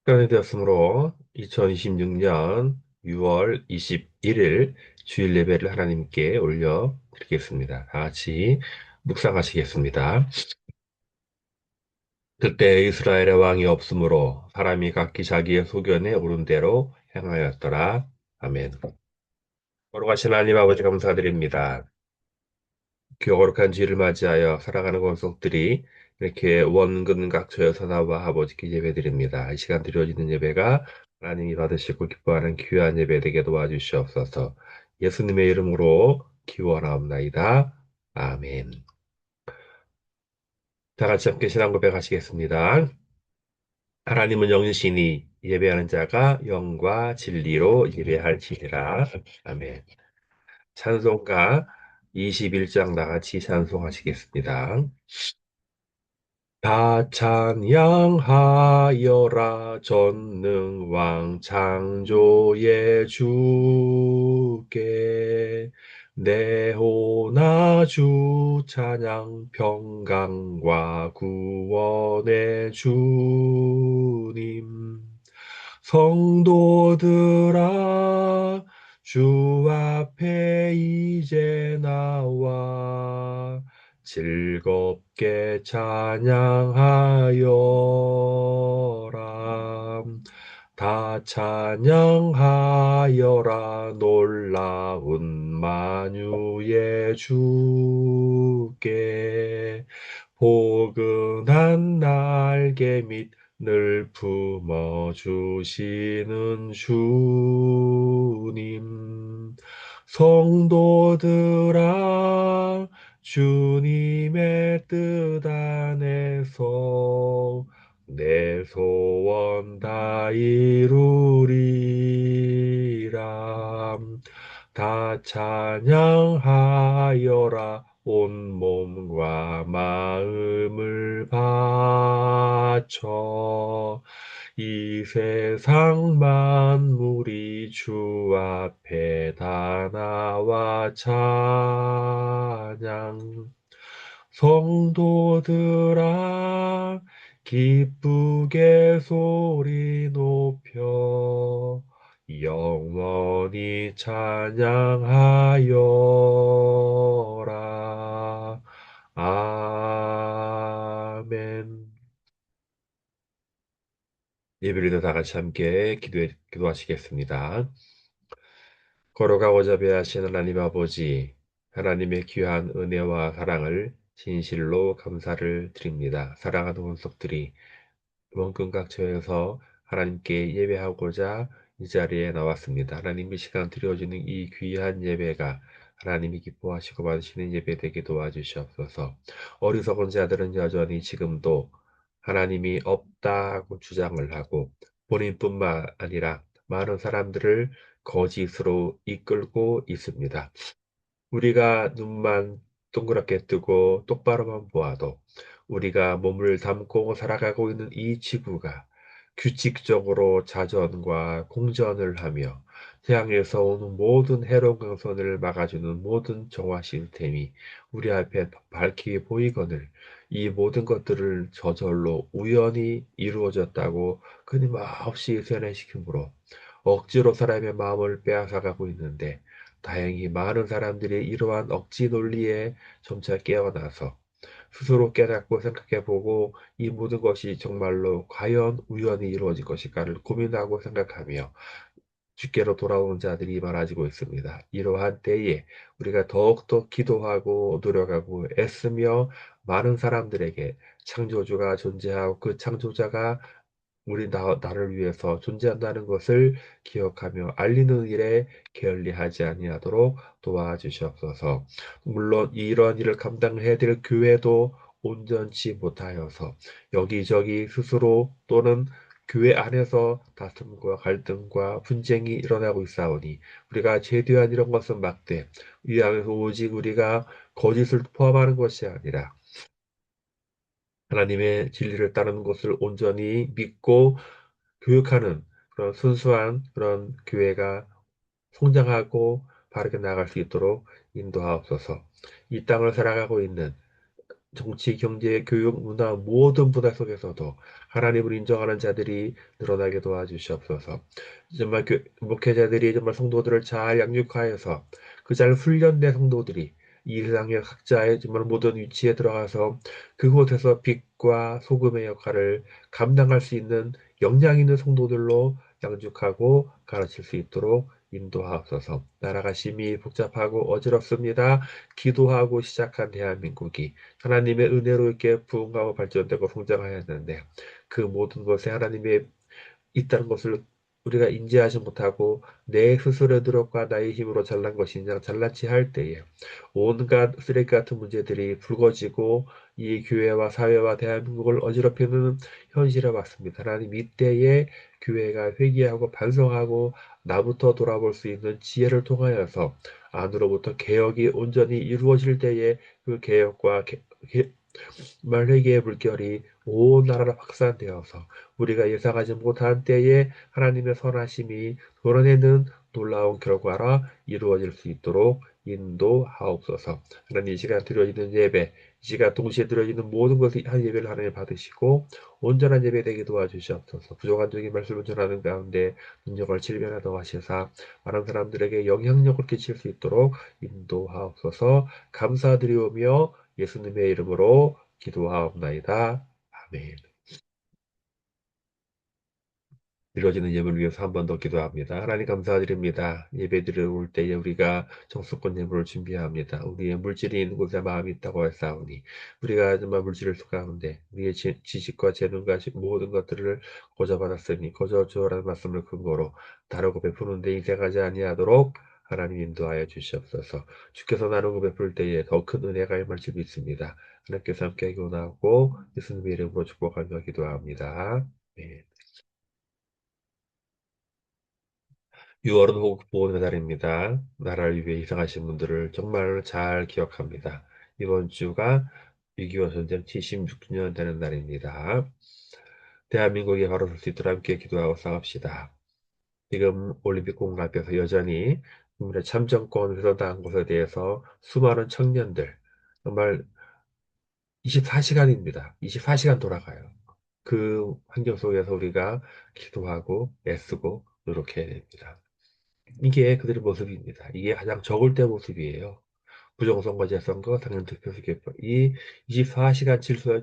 시간이 되었으므로 2026년 6월 21일 주일 예배를 하나님께 올려 드리겠습니다. 다 같이 묵상하시겠습니다. 그때 이스라엘의 왕이 없으므로 사람이 각기 자기의 소견에 오른 대로 행하였더라. 아멘. 거룩하신 하나님 아버지 감사드립니다. 거룩한 주일을 맞이하여 살아가는 권속들이 이렇게 원근각처여서 나와 아버지께 예배드립니다. 이 시간 드려지는 예배가 하나님이 받으시고 기뻐하는 귀한 예배 되게 도와주시옵소서. 예수님의 이름으로 기원하옵나이다. 아멘. 다 같이 함께 신앙 고백하시겠습니다. 하나님은 영이시니 예배하는 자가 영과 진리로 예배할지니라. 아멘. 찬송가 21장 다 같이 찬송하시겠습니다. 다 찬양하여라 전능왕 창조의 주께 내호나 주 찬양 평강과 구원의 주님 성도들아 주 앞에 이제 나와 즐겁게 찬양하여라. 다 찬양하여라 놀라운 만유의 주께 포근한 날개 밑 늘 품어주시는 주님 성도들아 주님의 뜻 안에서 내 소원 다 이루리라. 다 찬양하여라 온 몸과 마음을 바쳐 이 세상 만물이 주 앞에 다 나와 찬양 성도들아 기쁘게 소리 높여 영원히 찬양하여라. 아멘. 예배를 다 같이 함께 기도하시겠습니다. 걸어가고자 배하신 하나님 아버지, 하나님의 귀한 은혜와 사랑을 진실로 감사를 드립니다. 사랑하는 혼속들이 원근각처에서 하나님께 예배하고자 이 자리에 나왔습니다. 하나님 이 시간 드려지는 이 귀한 예배가 하나님이 기뻐하시고 받으시는 예배 되게 도와주시옵소서. 어리석은 자들은 여전히 지금도 하나님이 없다고 주장을 하고 본인뿐만 아니라 많은 사람들을 거짓으로 이끌고 있습니다. 우리가 눈만 동그랗게 뜨고 똑바로만 보아도 우리가 몸을 담고 살아가고 있는 이 지구가 규칙적으로 자전과 공전을 하며 태양에서 오는 모든 해로운 광선을 막아주는 모든 정화 시스템이 우리 앞에 밝게 보이거늘 이 모든 것들을 저절로 우연히 이루어졌다고 끊임없이 세뇌시키므로 억지로 사람의 마음을 빼앗아가고 있는데 다행히 많은 사람들이 이러한 억지 논리에 점차 깨어나서 스스로 깨닫고 생각해보고 이 모든 것이 정말로 과연 우연히 이루어진 것일까를 고민하고 생각하며 주께로 돌아오는 자들이 많아지고 있습니다. 이러한 때에 우리가 더욱더 기도하고 노력하고 애쓰며 많은 사람들에게 창조주가 존재하고 그 창조자가 나를 위해서 존재한다는 것을 기억하며 알리는 일에 게을리하지 아니하도록 도와주시옵소서. 물론 이런 일을 감당해야 될 교회도 온전치 못하여서 여기저기 스스로 또는 교회 안에서 다툼과 갈등과 분쟁이 일어나고 있사오니 우리가 최대한 이런 것은 막되 이 안에서 오직 우리가 거짓을 포함하는 것이 아니라 하나님의 진리를 따르는 것을 온전히 믿고 교육하는 그런 순수한 그런 교회가 성장하고 바르게 나아갈 수 있도록 인도하옵소서. 이 땅을 살아가고 있는 정치, 경제, 교육, 문화 모든 분야 속에서도 하나님을 인정하는 자들이 늘어나게 도와주시옵소서. 정말 목회자들이 정말 성도들을 잘 양육하여서 그 잘 훈련된 성도들이 이 세상의 각자의 정말 모든 위치에 들어가서 그곳에서 빛과 소금의 역할을 감당할 수 있는 역량 있는 성도들로 양육하고 가르칠 수 있도록 인도하옵소서. 나라가 심히 복잡하고 어지럽습니다. 기도하고 시작한 대한민국이 하나님의 은혜로 이렇게 부흥하고 발전되고 성장해야 하는데 그 모든 것에 하나님의 있다는 것을 우리가 인지하지 못하고 내 스스로의 노력과 나의 힘으로 잘난 것이냐 잘난치 할 때에 온갖 쓰레기 같은 문제들이 불거지고 이 교회와 사회와 대한민국을 어지럽히는 현실에 왔습니다. 하나님 이때에 교회가 회개하고 반성하고 나부터 돌아볼 수 있는 지혜를 통하여서 안으로부터 개혁이 온전히 이루어질 때에 그 개혁과 말회개의 물결이 온 나라로 확산되어서 우리가 예상하지 못한 때에 하나님의 선하심이 도려내는 놀라운 결과라 이루어질 수 있도록 인도하옵소서. 하나님 이 시간 드려지는 예배, 이 시간 동시에 드려지는 모든 것이 한 예배를 하나님 받으시고 온전한 예배 되게 도와주시옵소서. 부족한 적인 말씀을 전하는 가운데 능력을 질변하도록 하시사 많은 사람들에게 영향력을 끼칠 수 있도록 인도하옵소서. 감사드리오며 예수님의 이름으로 기도하옵나이다. 아멘. 이루어지는 예물을 위해서 한 번 더 기도합니다. 하나님 감사드립니다. 예배 드려올 때에 우리가 정수권 예물을 준비합니다. 우리의 물질이 있는 곳에 마음이 있다고 했사오니 우리가 정말 물질을 수고하는데 우리의 지식과 재능과 모든 것들을 거저받았으니 거저 주어라는 말씀을 근거로 다르고 베푸는 데 인생하지 아니하도록 하나님 인도하여 주시옵소서. 주께서 나누고 베풀 때에 더 큰 은혜가 임할 줄 믿습니다. 하나님께서 함께 기원하고 예수님의 이름으로 축복하며 기도합니다. 네. 6월은 호국보훈의 달입니다. 나라를 위해 희생하신 분들을 정말 잘 기억합니다. 이번 주가 6.25 전쟁 76주년 되는 날입니다. 대한민국이 바로 설 수 있도록 함께 기도하고 싸웁시다. 지금 올림픽 공원 앞에서 여전히 국민의 참정권 훼손당한 것에 대해서 수많은 청년들, 정말 24시간입니다. 24시간 돌아가요. 그 환경 속에서 우리가 기도하고 애쓰고 노력해야 됩니다. 이게 그들의 모습입니다. 이게 가장 적을 때 모습이에요. 부정선거, 재선거, 당연투표, 개표. 이 24시간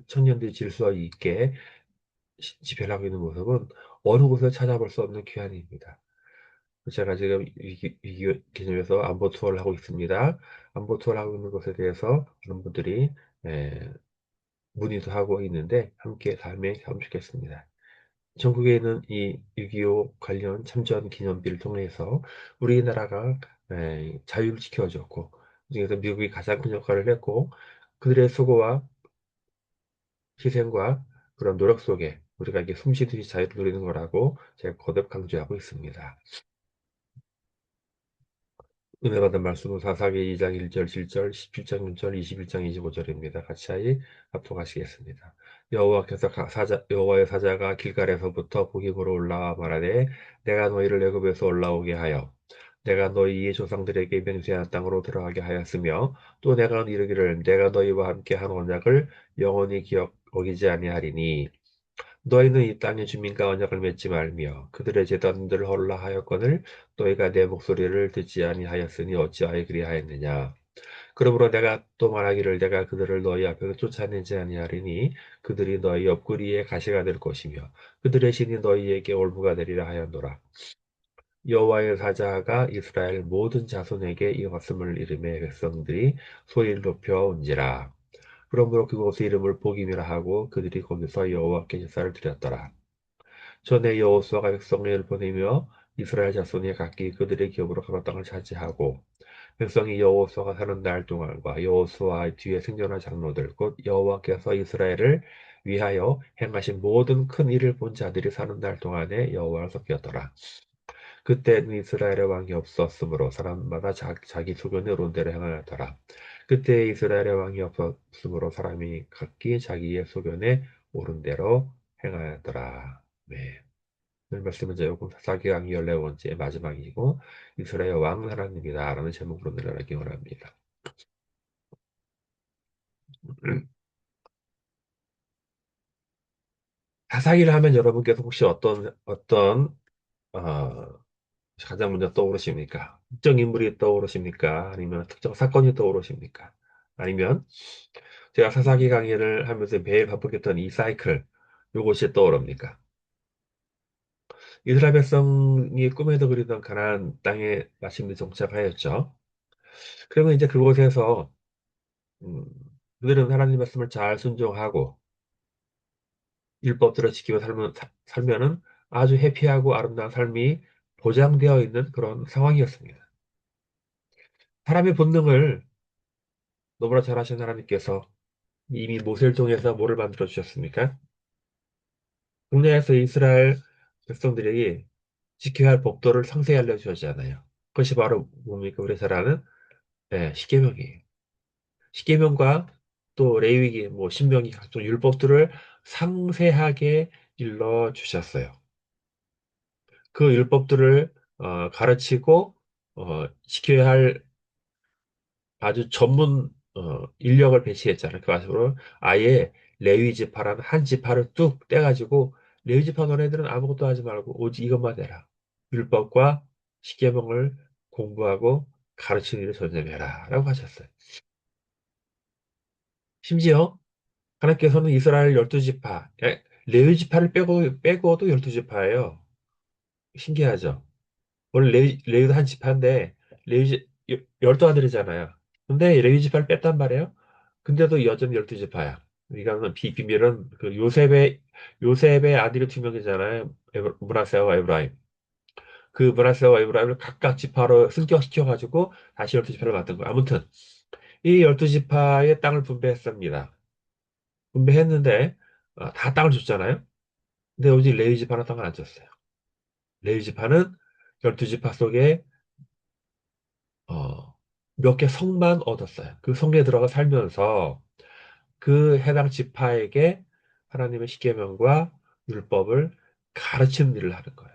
청년들이 질서 있게 집회를 하고 있는 모습은 어느 곳에 찾아볼 수 없는 귀환입니다. 제가 지금 위기 개념에서 안보 투어를 하고 있습니다. 안보 투어를 하고 있는 것에 대해서 많은 분들이 에, 문의도 하고 있는데 함께 삶에 참좋겠습니다. 전국에 있는 이 6.25 관련 참전 기념비를 통해서 우리나라가 자유를 지켜줬고, 그중에서 미국이 가장 큰 역할을 했고, 그들의 수고와 희생과 그런 노력 속에 우리가 이게 숨쉬듯이 자유를 누리는 거라고 제가 거듭 강조하고 있습니다. 은혜 받은 말씀은 사사기 2장 1절 7절 17장 6절 21장 25절입니다. 같이 합독하시겠습니다. 여호와께서 여호와의 사자가 길갈에서부터 북이으로 올라와 말하되 내가 너희를 애굽에서 올라오게 하여 내가 너희의 조상들에게 맹세한 땅으로 들어가게 하였으며 또 내가 이르기를 내가 너희와 함께 한 언약을 영원히 어기지 아니하리니 너희는 이 땅의 주민과 언약을 맺지 말며 그들의 제단들을 헐라 하였거늘 너희가 내 목소리를 듣지 아니하였으니 어찌하여 그리하였느냐. 그러므로 내가 또 말하기를 내가 그들을 너희 앞에서 쫓아내지 아니하리니 그들이 너희 옆구리에 가시가 될 것이며 그들의 신이 너희에게 올무가 되리라 하였노라. 여호와의 사자가 이스라엘 모든 자손에게 이것음을 이름에 백성들이 소리를 높여 온지라. 그러므로 그곳의 이름을 복임이라 하고 그들이 거기서 여호와께 제사를 드렸더라. 전에 여호수아가 백성을 보내며 이스라엘 자손이 각기 그들의 기업으로 가나안 땅을 차지하고 백성이 여호수아가 사는 날 동안과 여호수아 뒤에 생존한 장로들 곧 여호와께서 이스라엘을 위하여 행하신 모든 큰 일을 본 자들이 사는 날 동안에 여호와를 섬겼더라. 그때는 이스라엘의 왕이 없었으므로 사람마다 자기 소견에 옳은 대로 행하였더라. 그때 이스라엘의 왕이 없었으므로 사람이 각기 자기의 소견에 옳은 대로 행하였더라. 네. 오늘 말씀은 요금 사사기왕 14번째 마지막이고 이스라엘 왕 하나님이다 라는 제목으로 내려가기 원합니다. 사사기를 하면 여러분께서 혹시 어떤 어, 가장 먼저 떠오르십니까? 특정 인물이 떠오르십니까? 아니면 특정 사건이 떠오르십니까? 아니면 제가 사사기 강의를 하면서 매일 반복했던 이 사이클, 요것이 떠오릅니까? 이스라엘 백성이 꿈에도 그리던 가나안 땅에 마침내 정착하였죠. 그러면 이제 그곳에서 음, 그들은 하나님 말씀을 잘 순종하고 율법들을 지키고 살면은 아주 해피하고 아름다운 삶이 보장되어 있는 그런 상황이었습니다. 사람의 본능을 너무나 잘 아시는 하나님께서 이미 모세를 통해서 뭐를 만들어 주셨습니까? 국내에서 이스라엘 백성들에게 지켜야 할 법도를 상세히 알려주셨잖아요. 그것이 바로 뭡니까? 우리 잘 아는 십계명이에요. 십계명과 또 레위기, 뭐 신명기 각종 율법들을 상세하게 일러 주셨어요. 그 율법들을 가르치고 지켜야 할 아주 전문 인력을 배치했잖아요. 그 아시로 아예 레위 지파라는 한 지파를 뚝 떼가지고 레위 지파 너네들은 아무것도 하지 말고 오직 이것만 해라. 율법과 십계명을 공부하고 가르치는 일을 전념해라 라고 하셨어요. 심지어 하나님께서는 이스라엘 12지파, 레위 지파를 빼고도 12지파예요. 신기하죠? 원래 레위도 한 지파인데 열두 아들이잖아요. 근데 레위 지파를 뺐단 말이에요. 근데도 여전히 12지파야. 이거는 비밀은 그 요셉의 아들이 두 명이잖아요. 므낫세와 에브라임. 그 므낫세와 에브라임을 각각 지파로 승격시켜 가지고 다시 12지파를 만든 거예요. 아무튼 이 12지파의 땅을 분배했습니다. 분배했는데 다 땅을 줬잖아요. 근데 오직 레위 지파는 땅을 안 줬어요. 레위 지파는 12지파 속에 몇 개 성만 얻었어요. 그 성에 들어가 살면서 그 해당 지파에게 하나님의 십계명과 율법을 가르치는 일을 하는 거예요.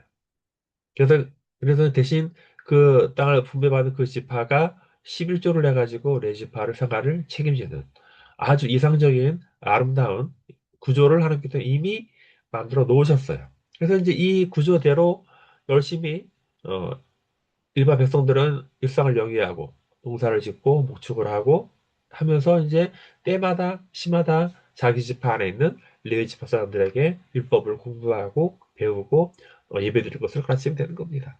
그래서, 그래서 대신 그 땅을 분배받은 그 지파가 11조를 내가지고 레지파를 생활을 책임지는 아주 이상적인 아름다운 구조를 하나님께서 이미 만들어 놓으셨어요. 그래서 이제 이 구조대로 열심히 어, 일반 백성들은 일상을 영위하고 농사를 짓고 목축을 하고 하면서 이제 때마다 시마다 자기 지파 안에 있는 레위 지파 사람들에게 율법을 공부하고 배우고 예배드릴 것을 가르치면 되는 겁니다.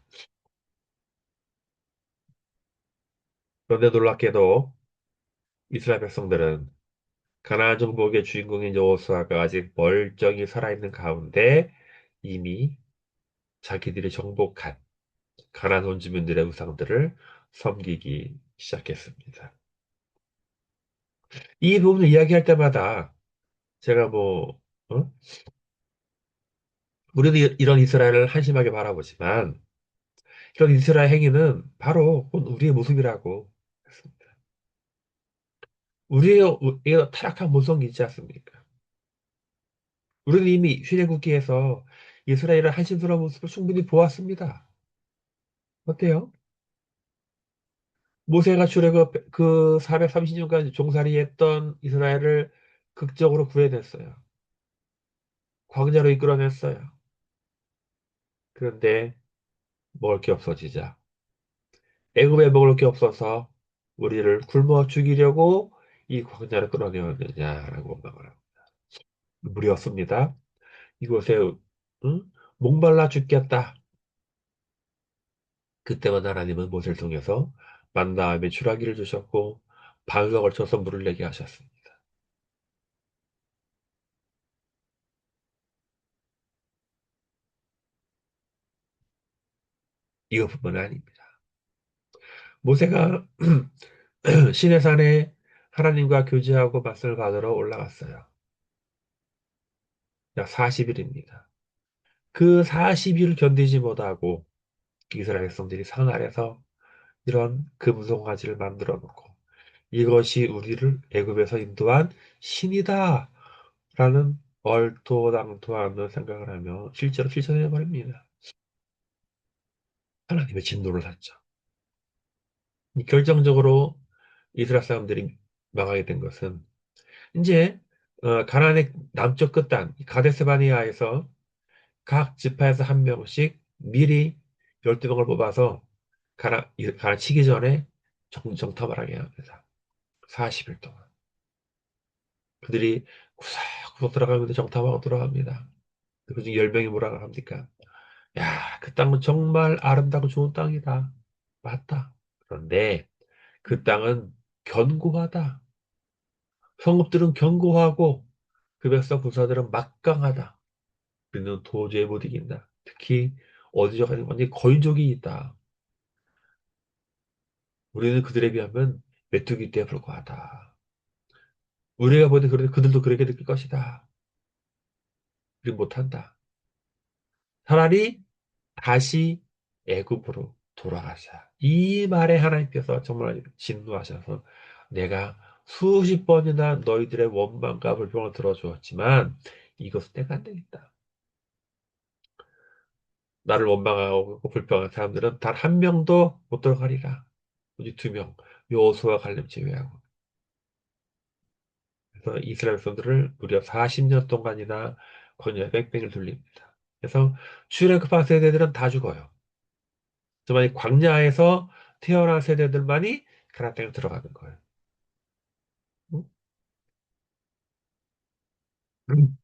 그런데 놀랍게도 이스라엘 백성들은 가나안 정복의 주인공인 여호수아가 아직 멀쩡히 살아있는 가운데 이미 자기들이 정복한 가나안 원주민들의 우상들을 섬기기 시작했습니다. 이 부분을 이야기할 때마다 제가 어? 우리도 이런 이스라엘을 한심하게 바라보지만 이런 이스라엘 행위는 바로 우리의 모습이라고 했습니다. 우리의 타락한 모성이 있지 않습니까? 우리는 이미 출애굽기에서 이스라엘의 한심스러운 모습을 충분히 보았습니다. 어때요? 모세가 출애굽 그 430년간 종살이했던 이스라엘을 극적으로 구해냈어요. 광야로 이끌어냈어요. 그런데 먹을 게 없어지자 애굽에 먹을 게 없어서 우리를 굶어 죽이려고 이 광야를 끌어내었느냐라고 원망을 하고 무리였습니다. 이곳에 응? 목말라 죽겠다. 그때만 하나님은 모세를 통해서 만나함에 추라기를 주셨고 반석을 쳐서 물을 내게 하셨습니다. 이것뿐만 아닙니다. 모세가 시내산에 하나님과 교제하고 말씀을 받으러 올라갔어요. 약 40일입니다. 그 40일을 견디지 못하고 이스라엘 백성들이 산 아래서 이런 금송아지를 만들어 놓고 이것이 우리를 애굽에서 인도한 신이다 라는 얼토당토하는 생각을 하며 실제로 실천해 버립니다. 하나님의 진노를 받죠. 결정적으로 이스라엘 사람들이 망하게 된 것은 이제 가나안의 남쪽 끝단 가데스 바네아에서 각 지파에서 한 명씩 미리 12명을 뽑아서 가나 치기 전에 정탐을 하게 합니다. 40일 동안. 그들이 구석구석 들어가면서 정탐하고 들어갑니다. 그중 10명이 뭐라 합니까? 야, 그 땅은 정말 아름답고 좋은 땅이다. 맞다. 그런데 그 땅은 견고하다. 성읍들은 견고하고 그 백성 군사들은 막강하다. 우리는 도저히 못 이긴다. 특히 어디저 가는 완전히 거인족이 있다. 우리는 그들에 비하면 메뚜기 떼에 불과하다. 우리가 보는 그런데 그들도 그렇게 느낄 것이다. 우리 못한다. 차라리 다시 애굽으로 돌아가자. 이 말에 하나님께서 정말 진노하셔서 내가 수십 번이나 너희들의 원망과 불평을 들어주었지만 이것은 내가 안 되겠다. 나를 원망하고 불평한 사람들은 단 한 명도 못 들어가리라. 오직 두 명, 여호수아 갈렙 제외하고. 그래서 이스라엘 백성들을 무려 40년 동안이나 광야에 뺑뺑이를 돌립니다. 그래서 출애굽한 세대들은 다 죽어요. 정말 광야에서 태어난 세대들만이 가나안 땅에 들어가는 거예요. 응?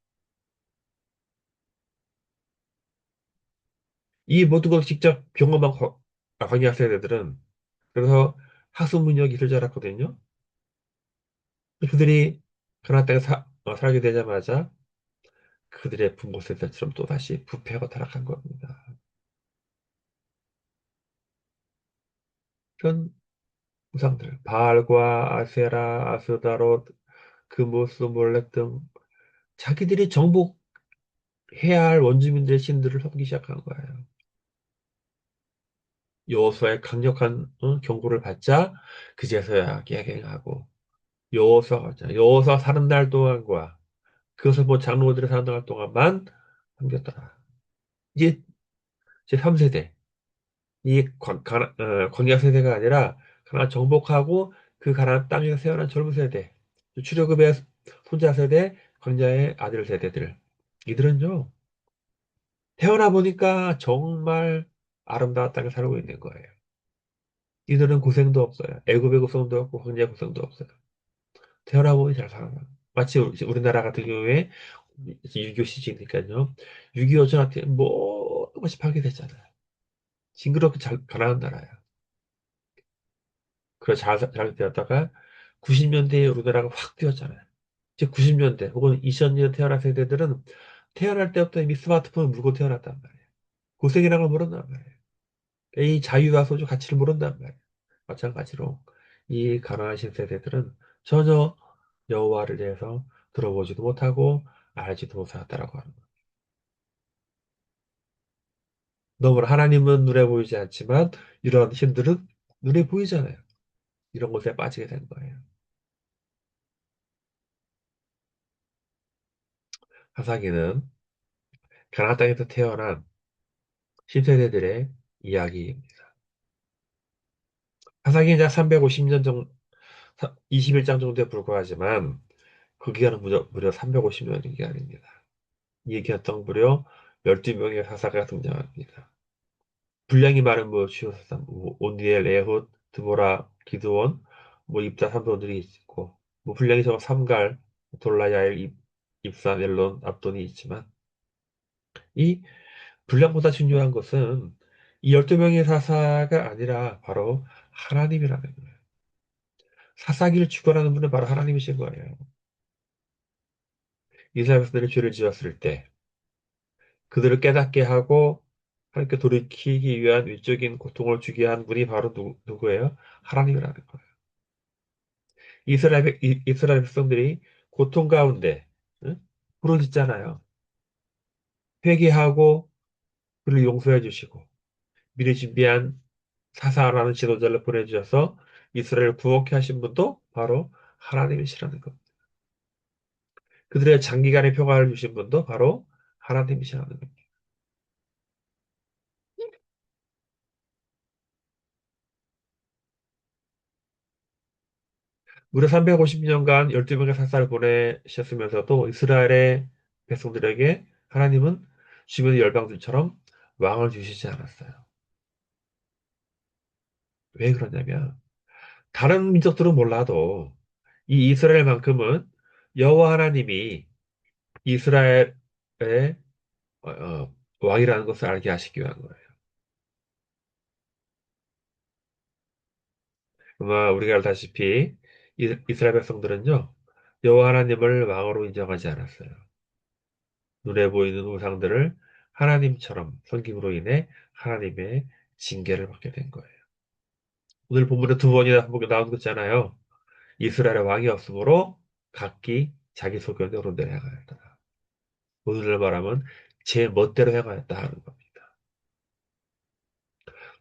이 모든 걸 직접 경험한 광야 세대들은 그래서 학습 능력이 있을 줄 알았거든요. 그들이 가나안 땅에 살게 되자마자 그들의 부모 세대처럼 또다시 부패하고 타락한 겁니다. 그런 우상들, 바알과 아세라, 아스다롯, 그모스, 몰렉 등 자기들이 정복해야 할 원주민들의 신들을 섬기기 시작한 거예요. 여호수아의 강력한 경고를 받자 그제서야 개갱하고 여호수아 사는 날 동안과 그것을 본 장로들이 사는 날 동안만 섬겼더라. 이제 제 3세대 광야 세대가 아니라 가나안 정복하고 그 가나안 땅에서 태어난 젊은 세대 출애굽의 손자 세대 광야의 아들 세대들 이들은요 태어나 보니까 정말 아름다운 땅에 살고 있는 거예요. 이들은 고생도 없어요. 애굽의 고생도 없고 광야 고생도 없어요. 태어나 보니 잘 살아요. 마치 우리나라 같은 경우에 6.25 시기니까요. 6.25 전한테 모든 것이 파괴됐잖아요. 징그럽게 잘 가난한 나라야. 그래 잘 되었다가 90년대에 우리나라가 확 뛰었잖아요. 이제 90년대 혹은 2000년 태어난 세대들은 태어날 때부터 이미 스마트폰을 물고 태어났단 말이에요. 고생이라는 걸 모른단 말이에요. 이 자유와 소유 가치를 모른단 말이에요. 마찬가지로 이 가난하신 세대들은 전혀 여호와를 대해서 들어보지도 못하고 알지도 못했다라고 하는 거예요. 너무나 하나님은 눈에 보이지 않지만 이런 신들은 눈에 보이잖아요. 이런 것에 빠지게 된 거예요. 하사기는 가나안 땅에서 태어난 10세대들의 이야기입니다. 하사기는 약 350년 정도, 21장 정도에 불과하지만 그 기간은 무려 350년의 기간입니다. 이 기간 무려 12명의 사사가 등장합니다. 분량이 많은 주요사상, 온니엘, 에훗, 드보라, 기드온, 입다 삼손들이 있고, 분량이 적은 삼갈, 돌라야엘, 입산, 엘론, 압돈이 있지만, 이 분량보다 중요한 것은 이 12명의 사사가 아니라 바로 하나님이라는 거예요. 사사기를 주관하는 분은 바로 하나님이신 거예요. 이스라엘 백성들이 죄를 지었을 때 그들을 깨닫게 하고 하나님께 돌이키기 위한 외적인 고통을 주게 한 분이 바로 누구예요? 하나님이라는 거예요. 이스라엘 백성들이 고통 가운데 응? 부르짖잖아요. 회개하고 그를 용서해 주시고 미리 준비한 사사라는 지도자를 보내주셔서 이스라엘을 구원케 하신 분도 바로 하나님이시라는 겁니다. 그들의 장기간의 평화를 주신 분도 바로 하나님이시라는 겁니다. 무려 350년간 12명의 사사를 보내셨으면서도 이스라엘의 백성들에게 하나님은 주변의 열방들처럼 왕을 주시지 않았어요. 왜 그러냐면 다른 민족들은 몰라도 이 이스라엘만큼은 여호와 하나님이 이스라엘의 왕이라는 것을 알게 하시기 위한 거예요. 아마 우리가 알다시피 이스라엘 백성들은요, 여호와 하나님을 왕으로 인정하지 않았어요. 눈에 보이는 우상들을 하나님처럼 섬김으로 인해 하나님의 징계를 받게 된 거예요. 오늘 본문에 두 번이나 나온 거 있잖아요. 이스라엘의 왕이 없으므로 각기 자기 소견대로 행하였다. 오늘날 말하면 제 멋대로 행하였다 하는 겁니다.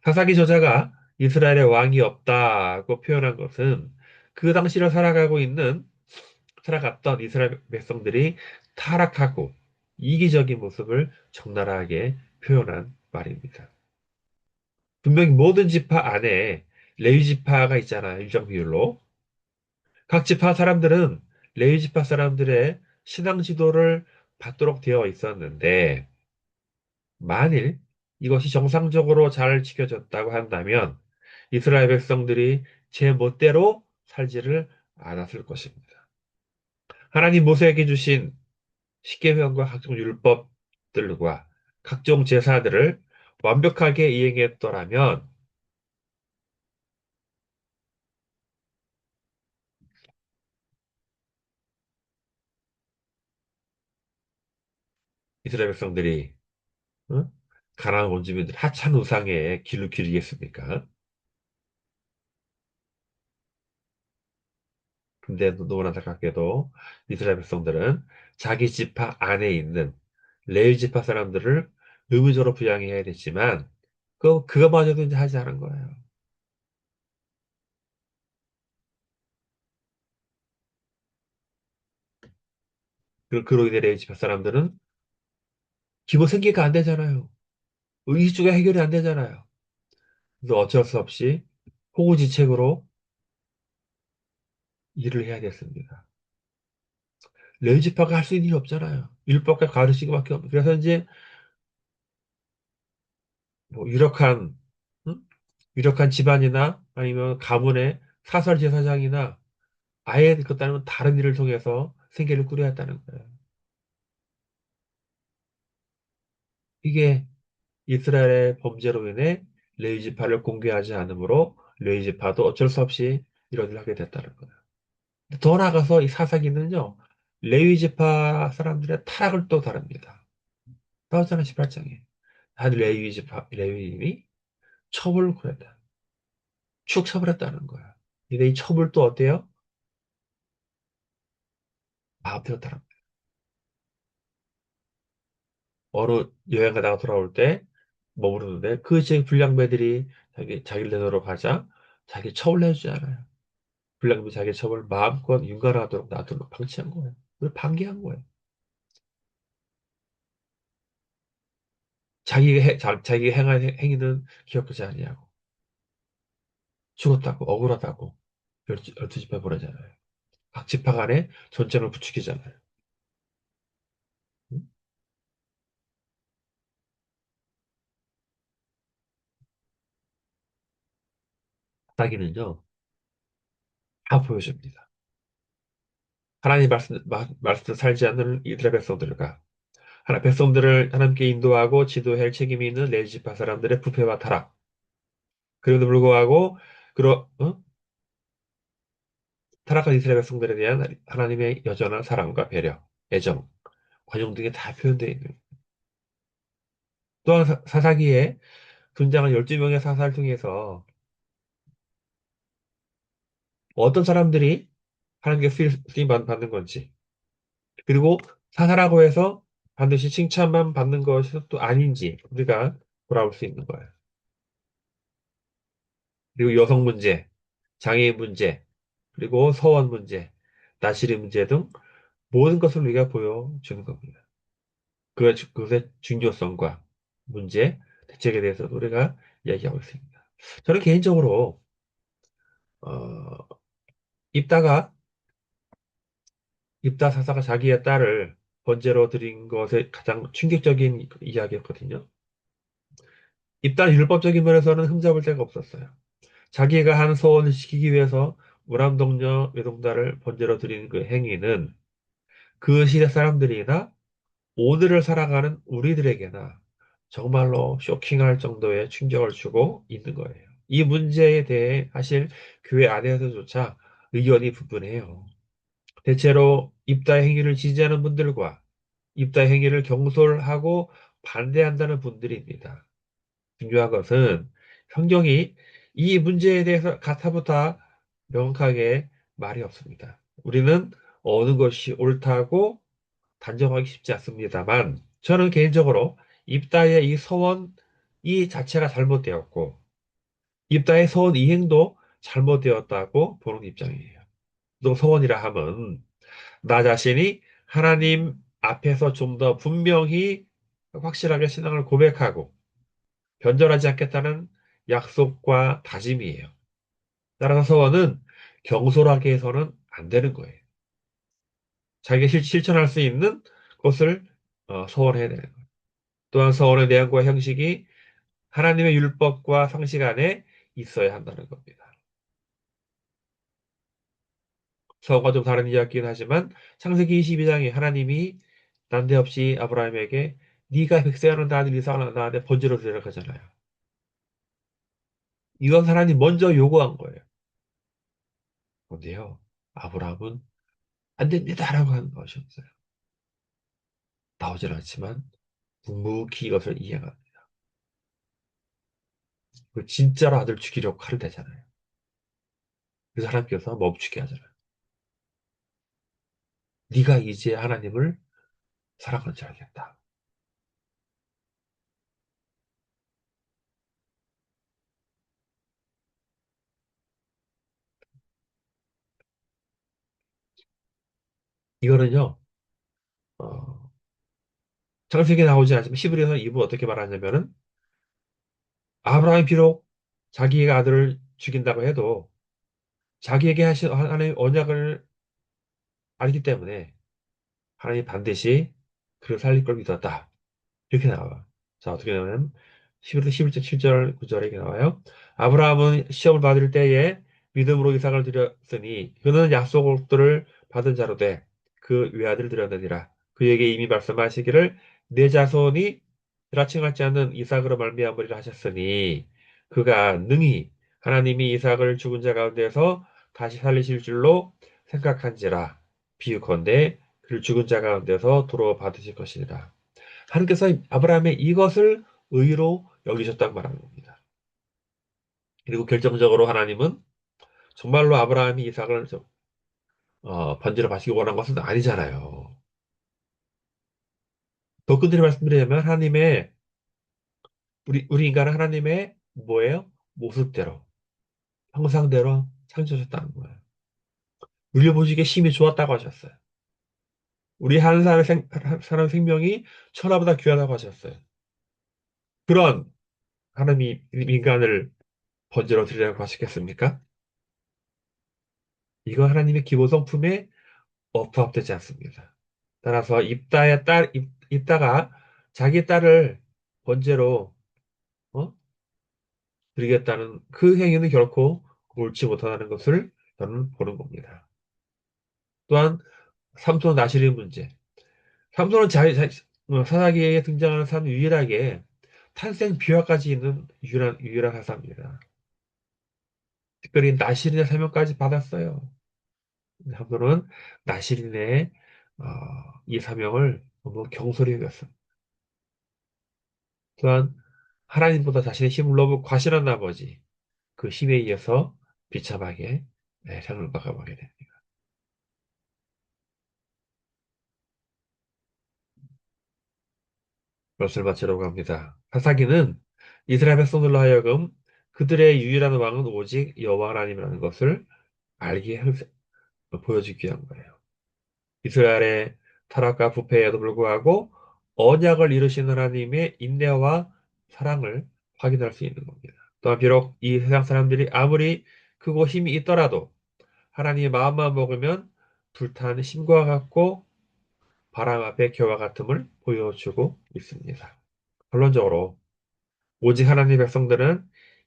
사사기 저자가 이스라엘의 왕이 없다고 표현한 것은 그 당시를 살아갔던 이스라엘 백성들이 타락하고 이기적인 모습을 적나라하게 표현한 말입니다. 분명히 모든 지파 안에 레위 지파가 있잖아요. 일정 비율로. 각 지파 사람들은 레위 지파 사람들의 신앙 지도를 받도록 되어 있었는데 만일 이것이 정상적으로 잘 지켜졌다고 한다면 이스라엘 백성들이 제 멋대로 살지를 않았을 것입니다. 하나님 모세에게 주신 십계명과 각종 율법들과 각종 제사들을 완벽하게 이행했더라면 이스라엘 백성들이 어? 가나안 원주민들 하찮은 우상의 길을 기리겠습니까? 근데 너무나 안타깝게도 이스라엘 백성들은 자기 지파 안에 있는 레위 지파 사람들을 의무적으로 부양해야 됐지만 그거마저도 이제 하지 않은 거예요. 그로 인해 레위 지파 사람들은 기본 생계가 안 되잖아요. 의식주가 해결이 안 되잖아요. 그래서 어쩔 수 없이 호구지책으로 일을 해야 됐습니다. 레위 지파가 할 수 있는 일이 없잖아요. 율법과 가르치기밖에 없고 그래서 이제 뭐 응? 유력한 집안이나 아니면 가문의 사설 제사장이나 아예 그 따르면 다른 일을 통해서 생계를 꾸려야 했다는 거예요. 이게 이스라엘의 범죄로 인해 레위 지파를 공개하지 않으므로 레위 지파도 어쩔 수 없이 이런 일을 하게 됐다는 거예요. 더 나아가서 이 사사기는요, 레위 지파 사람들의 타락을 또 다룹니다. 나오잖아, 18장에. 한 레위인이 첩을 구했다. 축 처벌했다는 거야. 근데 이 첩을 또 어때요? 마음대로 따라. 어느 여행 가다가 돌아올 때 머무르는데 그 지역 불량배들이 자기를 내놓으러 가자 자기 첩을 내주지 않아요. 불량배 자기 첩을 마음껏 윤곽하도록 놔두고 방치한 거예요. 그걸 방기한 거예요. 자기 행한 행위는 기억하지 아니하고 죽었다고 억울하다고 12지파 보내잖아요. 각 지파 간에 전쟁을 부추기잖아요. 음? 사기는요 다 보여줍니다. 하나님 말씀 살지 않는 이스라엘 백성들과 백성들을 하나님께 인도하고 지도할 책임이 있는 레위지파 사람들의 부패와 타락. 그럼에도 불구하고 타락한 이스라엘 백성들에 대한 하나님의 여전한 사랑과 배려, 애정, 관용 등이 다 표현되어 있는. 또한 사사기에 등장한 12명의 사사를 통해서 어떤 사람들이 하나님께 쓰임 받는 건지, 그리고 사사라고 해서 반드시 칭찬만 받는 것이 또 아닌지 우리가 돌아볼 수 있는 거예요. 그리고 여성 문제, 장애인 문제, 그리고 서원 문제, 나시리 문제 등 모든 것을 우리가 보여주는 겁니다. 그것의 중요성과 문제, 대책에 대해서 우리가 이야기하고 있습니다. 저는 개인적으로 어, 입다가 입다 사사가 자기의 딸을 번제로 드린 것에 가장 충격적인 이야기였거든요. 입다는 율법적인 면에서는 흠잡을 데가 없었어요. 자기가 한 소원을 지키기 위해서 우람동녀 외동딸을 번제로 드리는 그 행위는 그 시대 사람들이나 오늘을 살아가는 우리들에게나 정말로 쇼킹할 정도의 충격을 주고 있는 거예요. 이 문제에 대해 사실 교회 안에서조차 의견이 분분해요. 대체로 입다 행위를 지지하는 분들과 입다 행위를 경솔하고 반대한다는 분들입니다. 중요한 것은 성경이 이 문제에 대해서 가타부타 명확하게 말이 없습니다. 우리는 어느 것이 옳다고 단정하기 쉽지 않습니다만 저는 개인적으로 입다의 이 서원 이 자체가 잘못되었고 입다의 서원 이행도 잘못되었다고 보는 입장이에요. 또 서원이라 함은 나 자신이 하나님 앞에서 좀 더 분명히 확실하게 신앙을 고백하고 변절하지 않겠다는 약속과 다짐이에요. 따라서 서원은 경솔하게 해서는 안 되는 거예요. 자기가 실천할 수 있는 것을 서원해야 되는 거예요. 또한 서원의 내용과 형식이 하나님의 율법과 상식 안에 있어야 한다는 겁니다. 서원과 좀 다른 이야기긴 하지만 창세기 22장에 하나님이 난데없이 아브라함에게 네가 백세하는 아들 이삭을 나한테 번제로 드리라 하잖아요. 이건 하나님 먼저 요구한 거예요. 그런데요, 아브라함은 안 됩니다라고 하는 것이었어요. 나오질 않지만 묵묵히 이것을 이해합니다. 그 진짜로 아들 죽이려고 칼을 대잖아요. 그래서 하나님께서 멈추게 하잖아요. 네가 이제 하나님을 사랑하는 줄 알겠다. 이거는요, 어, 창세기에 나오지 않지만 히브리서 2부 어떻게 말하냐면은 아브라함이 비록 자기가 아들을 죽인다고 해도 자기에게 하신 하나님의 언약을 알기 때문에 하나님이 반드시 그를 살릴 걸 믿었다. 이렇게 나와요. 자, 어떻게 나오냐면 11절, 11절, 7절, 9절에 이렇게 나와요. 아브라함은 시험을 받을 때에 믿음으로 이삭을 드렸으니 그는 약속들을 받은 자로 돼 그 외아들을 드렸느니라. 그에게 이미 말씀하시기를 내 자손이 드라칭하지 않는 이삭으로 말미암으리라 하셨으니 그가 능히 하나님이 이삭을 죽은 자 가운데서 다시 살리실 줄로 생각한지라 비유컨대 그를 죽은 자 가운데서 도로 받으실 것이니라. 하나님께서 아브라함의 이것을 의로 여기셨다고 말하는 겁니다. 그리고 결정적으로 하나님은 정말로 아브라함이 이삭을 번제로 바치기 원한 것은 아니잖아요. 더 끝으로 말씀드리자면 하나님의 우리 인간은 하나님의 뭐예요? 모습대로 형상대로 창조하셨다는 거예요. 우리 보시기에 힘이 좋았다고 하셨어요. 우리 한 사람 생명이 천하보다 귀하다고 하셨어요. 그런 하나님이 인간을 번제로 드리라고 하시겠습니까? 이거 하나님의 기본 성품에 부합되지 않습니다. 따라서 입다가 자기 딸을 번제로 어? 드리겠다는 그 행위는 결코 옳지 못하다는 것을 저는 보는 겁니다. 또한 삼손 나실의 문제. 삼손은 사사기에 등장하는 사람 유일하게 탄생 비화까지 있는 유일한 사사입니다. 특별히 나실인의 사명까지 받았어요. 삼손은 나실인의 어, 이 사명을 너무 경솔히 여겼습니다. 또한 하나님보다 자신의 힘을 너무 과신한 나머지 그 힘에 의해서 비참하게 생을 바꿔보게 됩니다. 것을 마치려고 합니다. 사사기는 이스라엘 백성들로 하여금 그들의 유일한 왕은 오직 여호와 하나님이라는 것을 보여주기 위한 거예요. 이스라엘의 타락과 부패에도 불구하고 언약을 이루신 하나님의 인내와 사랑을 확인할 수 있는 겁니다. 또한 비록 이 세상 사람들이 아무리 크고 힘이 있더라도 하나님의 마음만 먹으면 불타는 심과 같고 바람 앞에 겨와 같음을 보여주고 있습니다. 결론적으로 오직 하나님의 백성들은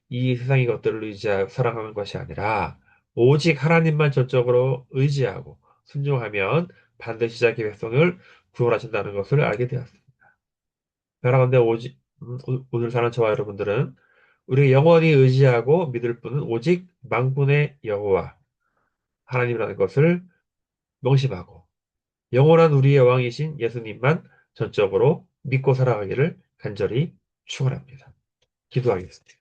이 세상의 것들을 의지하여 살아가는 것이 아니라 오직 하나님만 전적으로 의지하고 순종하면 반드시 자기 백성을 구원하신다는 것을 알게 되었습니다. 여러분들 오늘 사는 저와 여러분들은 우리가 영원히 의지하고 믿을 분은 오직 만군의 여호와 하나님이라는 것을 명심하고 영원한 우리의 왕이신 예수님만 전적으로 믿고 살아가기를 간절히 축원합니다. 기도하겠습니다.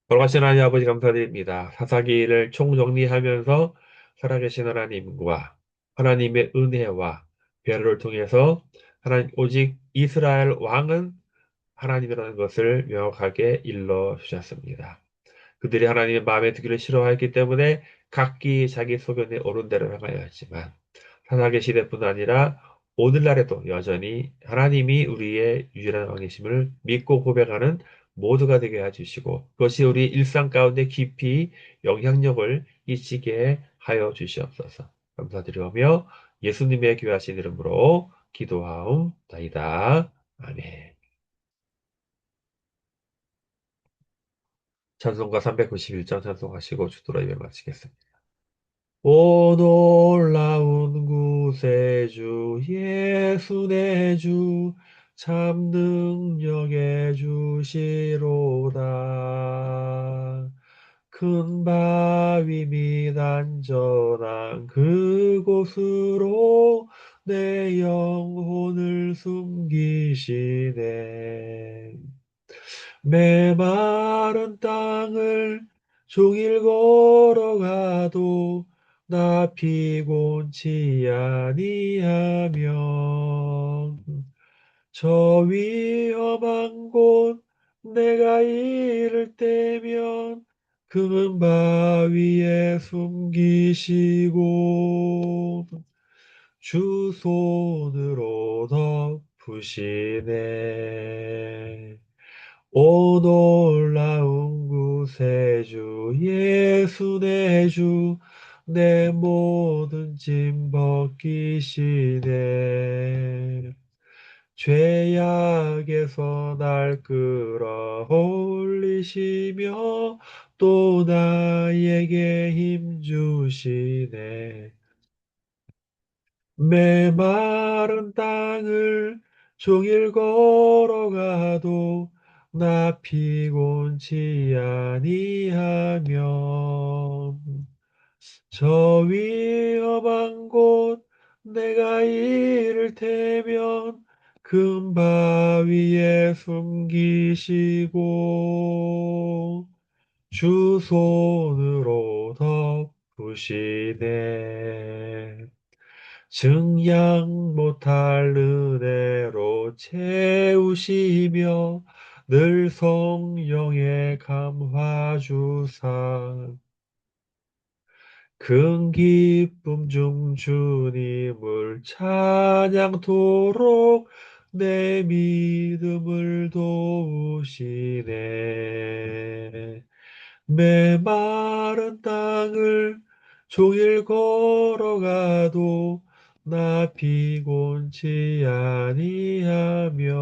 돌아가신 하나님 아버지 감사드립니다. 사사기를 총정리하면서 살아계신 하나님과 하나님의 은혜와 배려를 통해서 하나님 오직 이스라엘 왕은 하나님이라는 것을 명확하게 일러 주셨습니다. 그들이 하나님의 마음에 두기를 싫어하였기 때문에 각기 자기 소견에 옳은 대로 행하여 했지만 사사기 시대뿐 아니라 오늘날에도 여전히 하나님이 우리의 유일한 왕이심을 믿고 고백하는 모두가 되게 해주시고 그것이 우리 일상 가운데 깊이 영향력을 끼치게 하여 주시옵소서. 감사드리며 예수님의 귀하신 이름으로 기도하옵나이다. 아멘. 찬송가 391장 찬송하시고 주도로 예배 마치겠습니다. 오 놀라운 구세주 예수 내 주 참 능력의 주시로다. 큰 바위 및 안전한 그곳으로 내 영혼을 숨기시네. 메마른 땅을 종일 걸어가도 나 피곤치 아니하며 저 위험한 곳 내가 이를 때면 그 바위에 숨기시고 주 손으로 덮으시네. 오 놀라운 구세주 예수 내 주 내 모든 짐 벗기시네. 죄악에서 날 끌어올리시며 또 나에게 힘 주시네. 메마른 땅을 종일 걸어가도 나 피곤치 아니하며 저 위험한 곳 내가 이를 테면 금 바위에 숨기시고 주 손으로 덮으시네. 증량 못할 은혜로 채우시며 늘 성령의 감화 주사 큰 기쁨 중 주님을 찬양토록 내 믿음을 도우시네. 메마른 땅을 종일 걸어가도 나 피곤치 아니하며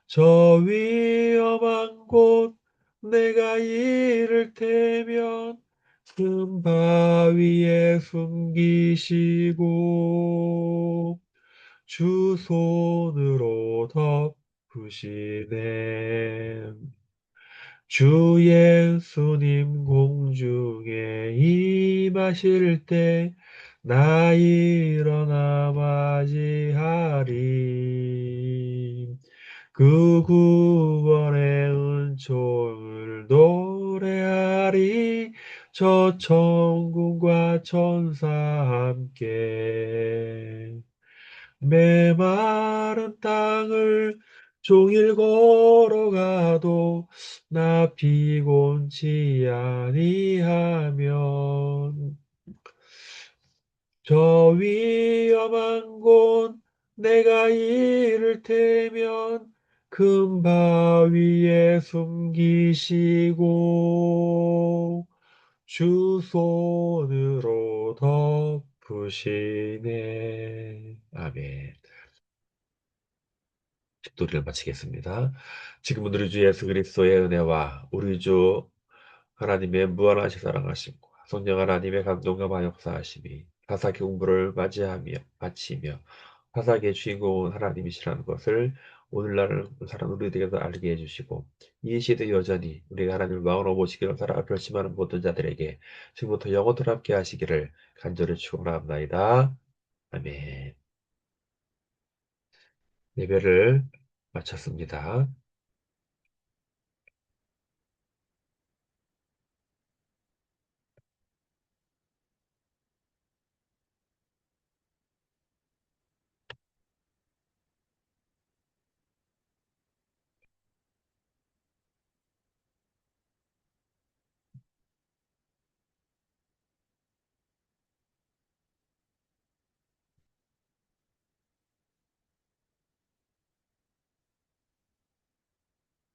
저 위험한 곳 내가 이를 테면 큰 바위에 숨기시고 주 손으로 덮으시네. 주 예수님 공중에 임하실 때 나 일어나 맞이하리. 그 구원의 은총을 노래하리. 저 천군과 천사 함께 메마른 땅을 종일 걸어가도 나 피곤치 아니하면 저 위험한 곳 내가 이를 테면 큰 바위에 숨기시고 주 손으로 덮으시네. 아멘. 집도리를 마치겠습니다. 지금은 우리 주 예수 그리스도의 은혜와 우리 주 하나님의 무한하신 사랑하심과 성령 하나님의 감동과 역사하심이 사사기 공부를 맞이하며 마치며 사사기의 주인공은 하나님이시라는 것을 오늘날 사는 우리들에게도 알게 해주시고 이 시대 여전히 우리가 하나님을 마음으로 모시기를 살아 결심하는 모든 자들에게 지금부터 영원토록 함께 하시기를 간절히 축원합나이다. 아멘. 예배를 마쳤습니다.